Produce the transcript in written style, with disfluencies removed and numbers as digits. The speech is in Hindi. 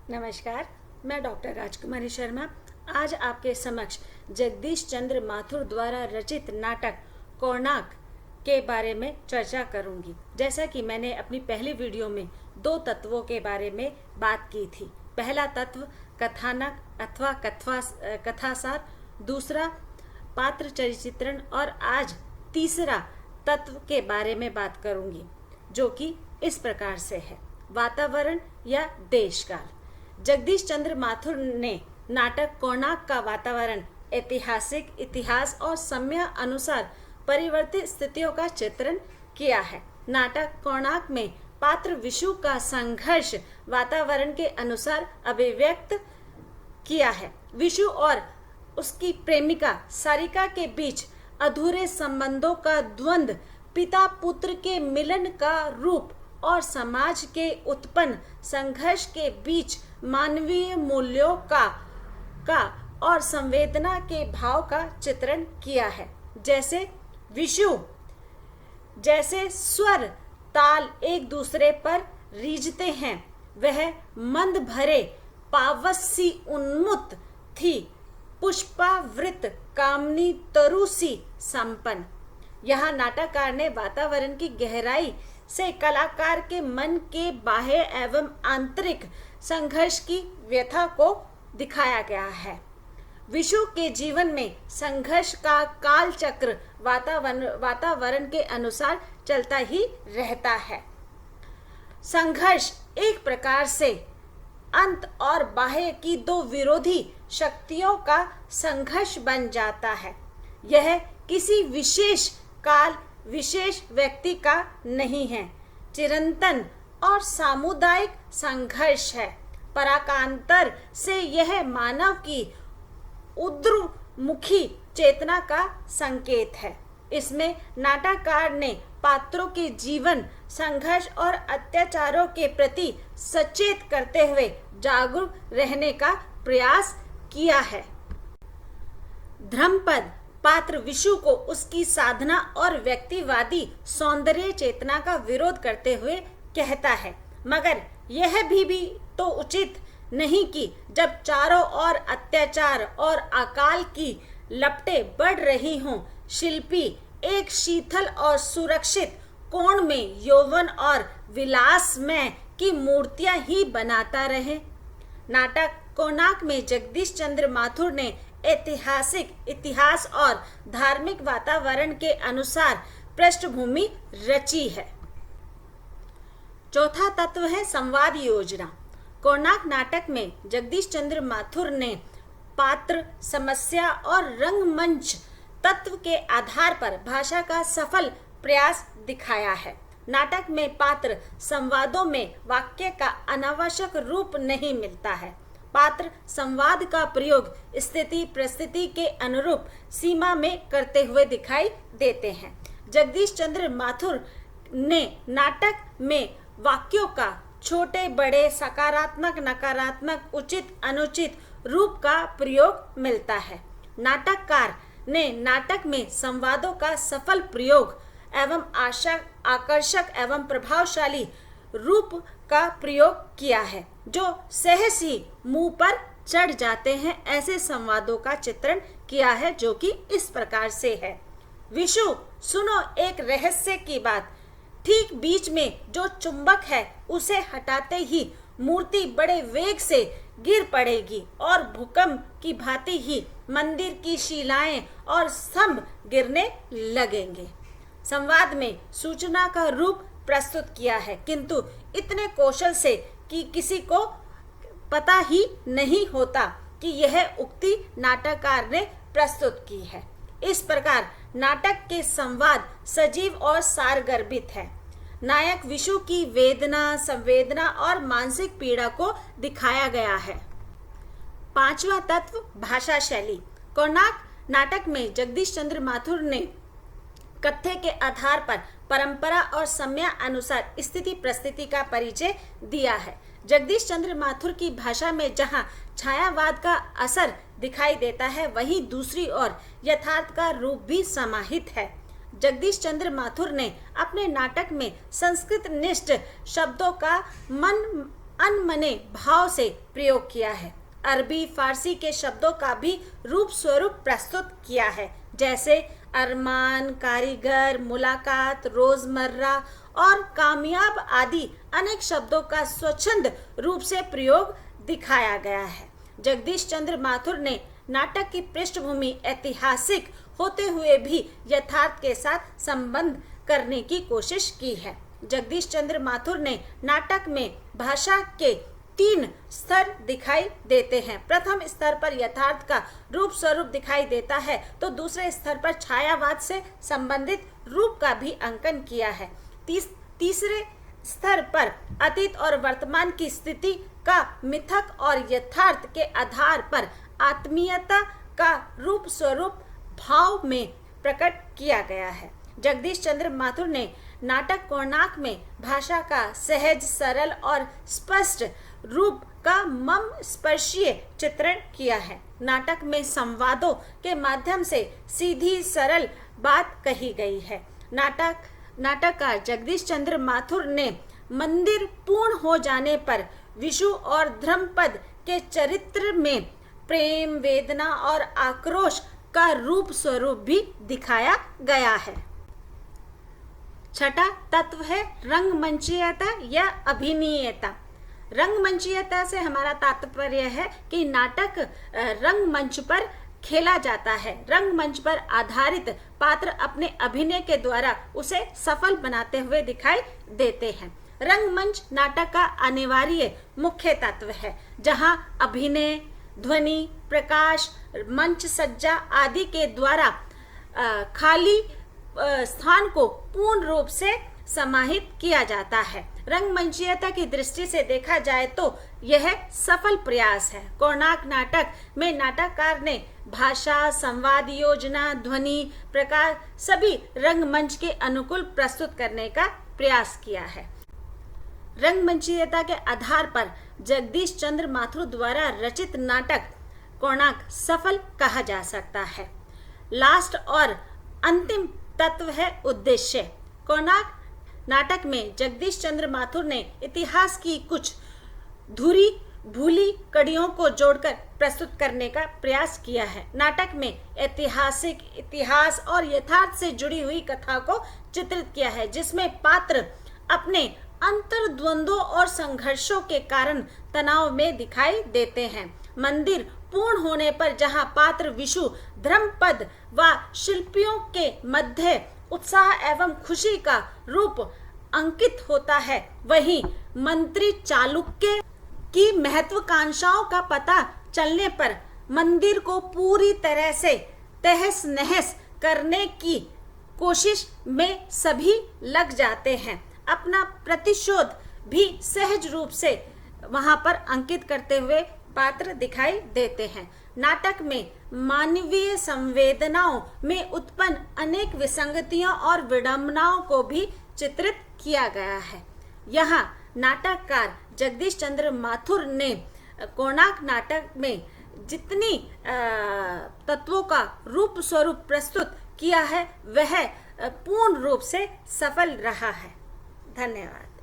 नमस्कार, मैं डॉक्टर राजकुमारी शर्मा आज आपके समक्ष जगदीश चंद्र माथुर द्वारा रचित नाटक कोणार्क के बारे में चर्चा करूंगी। जैसा कि मैंने अपनी पहली वीडियो में दो तत्वों के बारे में बात की थी। पहला तत्व कथानक अथवा कथासार, दूसरा पात्र चरित्रण और आज तीसरा तत्व के बारे में बात करूंगी, जो कि इस प्रकार से है। वातावरण या देशकाल। जगदीश चंद्र माथुर ने नाटक कोणार्क का वातावरण ऐतिहासिक इतिहास और समय अनुसार परिवर्तित स्थितियों का चित्रण किया है। नाटक कोणार्क में पात्र विशु का संघर्ष वातावरण के अनुसार अभिव्यक्त किया है। विशु और उसकी प्रेमिका सारिका के बीच अधूरे संबंधों का द्वंद्व, पिता पुत्र के मिलन का रूप और समाज के उत्पन्न संघर्ष के बीच मानवीय मूल्यों का और संवेदना के भाव का चित्रण किया है। जैसे विशु जैसे स्वर ताल एक दूसरे पर रीझते हैं, वह मंद भरे पावसी उन्मुक्त थी, पुष्पावृत कामनी तरुसी संपन्न। यहाँ नाटककार ने वातावरण की गहराई से कलाकार के मन के बाह्य एवं आंतरिक संघर्ष की व्यथा को दिखाया गया है। विशु के जीवन में संघर्ष का काल चक्र वातावरण के अनुसार चलता ही रहता है। संघर्ष एक प्रकार से अंत और बाह्य की दो विरोधी शक्तियों का संघर्ष बन जाता है। यह किसी विशेष काल विशेष व्यक्ति का नहीं है, चिरंतन और सामुदायिक संघर्ष है। पराकांतर से यह मानव की उद्रमुखी चेतना का संकेत है। इसमें नाटककार ने पात्रों के जीवन संघर्ष और अत्याचारों के प्रति सचेत करते हुए जागरूक रहने का प्रयास किया है। धर्मपद पात्र विशु को उसकी साधना और व्यक्तिवादी सौंदर्य चेतना का विरोध करते हुए कहता है, मगर यह भी तो उचित नहीं कि जब चारों ओर अत्याचार और अकाल की लपटें बढ़ रही हों, शिल्पी एक शीतल और सुरक्षित कोण में यौवन और विलासमय की मूर्तियां ही बनाता रहे। नाटक कोणार्क में जगदीश चंद्र माथुर ने ऐतिहासिक इतिहास और धार्मिक वातावरण के अनुसार पृष्ठभूमि रची है। चौथा तत्व है संवाद योजना। कोणार्क नाटक में जगदीश चंद्र माथुर ने पात्र, समस्या और रंगमंच तत्व के आधार पर भाषा का सफल प्रयास दिखाया है। नाटक में पात्र संवादों में वाक्य का अनावश्यक रूप नहीं मिलता है। पात्र संवाद का प्रयोग स्थिति परिस्थिति के अनुरूप सीमा में करते हुए दिखाई देते हैं। जगदीश चंद्र माथुर ने नाटक में वाक्यों का छोटे बड़े, सकारात्मक नकारात्मक, उचित अनुचित रूप का प्रयोग मिलता है। नाटककार ने नाटक में संवादों का सफल प्रयोग एवं आकर्षक एवं प्रभावशाली रूप का प्रयोग किया है, जो सहज ही मुंह पर चढ़ जाते हैं। ऐसे संवादों का चित्रण किया है, जो कि इस प्रकार से है। विशु, सुनो एक रहस्य की बात। ठीक बीच में जो चुंबक है, उसे हटाते ही मूर्ति बड़े वेग से गिर पड़ेगी और भूकंप की भांति ही मंदिर की शिलाएं और स्तंभ गिरने लगेंगे। संवाद में सूचना का रूप प्रस्तुत किया है, किंतु इतने कौशल से कि किसी को पता ही नहीं होता कि यह उक्ति नाटककार ने प्रस्तुत की है। इस प्रकार नाटक के संवाद सजीव और सारगर्भित है। नायक विशु की वेदना, संवेदना और मानसिक पीड़ा को दिखाया गया है। पांचवा तत्व भाषा शैली। कोणार्क नाटक में जगदीश चंद्र माथुर ने कथ्य के आधार पर परंपरा और समय अनुसार स्थिति परिस्थिति का परिचय दिया है। जगदीश चंद्र माथुर की भाषा में जहां छायावाद का असर दिखाई देता है, वहीं दूसरी ओर यथार्थ का रूप भी समाहित है। जगदीश चंद्र माथुर ने अपने नाटक में संस्कृत निष्ठ शब्दों का मन अनमने भाव से प्रयोग किया है। अरबी फारसी के शब्दों का भी रूप स्वरूप प्रस्तुत किया है, जैसे अरमान, कारीगर, मुलाकात, रोजमर्रा और कामयाब आदि अनेक शब्दों का स्वच्छंद रूप से प्रयोग दिखाया गया है। जगदीश चंद्र माथुर ने नाटक की पृष्ठभूमि ऐतिहासिक होते हुए भी यथार्थ के साथ संबंध करने की कोशिश की है। जगदीश चंद्र माथुर ने नाटक में भाषा के 3 स्तर दिखाई देते हैं। प्रथम स्तर पर यथार्थ का रूप स्वरूप दिखाई देता है, तो दूसरे स्तर पर छायावाद से संबंधित रूप का भी अंकन किया है। तीसरे स्तर पर अतीत और वर्तमान की स्थिति का मिथक और यथार्थ के आधार पर आत्मीयता का रूप स्वरूप भाव में प्रकट किया गया है। जगदीश चंद्र माथुर ने नाटक कोणार्क में भाषा का सहज, सरल और स्पष्ट रूप का मम स्पर्शीय चित्रण किया है। नाटक में संवादों के माध्यम से सीधी सरल बात कही गई है। नाटककार जगदीश चंद्र माथुर ने मंदिर पूर्ण हो जाने पर विशु और धर्मपद के चरित्र में प्रेम, वेदना और आक्रोश का रूप स्वरूप भी दिखाया गया है। छठा तत्व है रंगमंचीयता या अभिनयता। रंगमंचीयता से हमारा तात्पर्य है कि नाटक रंगमंच पर खेला जाता है। रंगमंच पर आधारित पात्र अपने अभिनय के द्वारा उसे सफल बनाते हुए दिखाई देते हैं। रंगमंच नाटक का अनिवार्य मुख्य तत्व है, जहां अभिनय, ध्वनि, प्रकाश, मंच सज्जा आदि के द्वारा खाली स्थान को पूर्ण रूप से समाहित किया जाता है। रंगमंचीयता की दृष्टि से देखा जाए तो यह सफल प्रयास है। कोणार्क नाटक में नाटककार ने भाषा, संवाद योजना, ध्वनि, प्रकाश सभी रंगमंच के अनुकूल प्रस्तुत करने का प्रयास किया है। रंगमंचीयता के आधार पर जगदीश चंद्र माथुर द्वारा रचित नाटक कोणार्क सफल कहा जा सकता है। लास्ट और अंतिम तत्व है उद्देश्य। कोणार्क नाटक में जगदीश चंद्र माथुर ने इतिहास की कुछ धुरी भूली कड़ियों को जोड़कर प्रस्तुत करने का प्रयास किया है। नाटक में इतिहास और यथार्थ से जुड़ी हुई कथा को चित्रित किया है, जिसमें पात्र अपने अंतर्द्वंद्वों और संघर्षों के कारण तनाव में दिखाई देते हैं। मंदिर पूर्ण होने पर जहां पात्र विशु, धर्मपद व शिल्पियों के मध्य उत्साह एवं खुशी का रूप अंकित होता है, वहीं मंत्री चालुक्य की महत्वाकांक्षाओं का पता चलने पर मंदिर को पूरी तरह से तहस नहस करने की कोशिश में सभी लग जाते हैं। अपना प्रतिशोध भी सहज रूप से वहां पर अंकित करते हुए पात्र दिखाई देते हैं। नाटक में मानवीय संवेदनाओं में उत्पन्न अनेक विसंगतियों और विडंबनाओं को भी चित्रित किया गया है। यहाँ नाटककार जगदीश चंद्र माथुर ने कोणार्क नाटक में जितनी तत्वों का रूप स्वरूप प्रस्तुत किया है, वह पूर्ण रूप से सफल रहा है। धन्यवाद।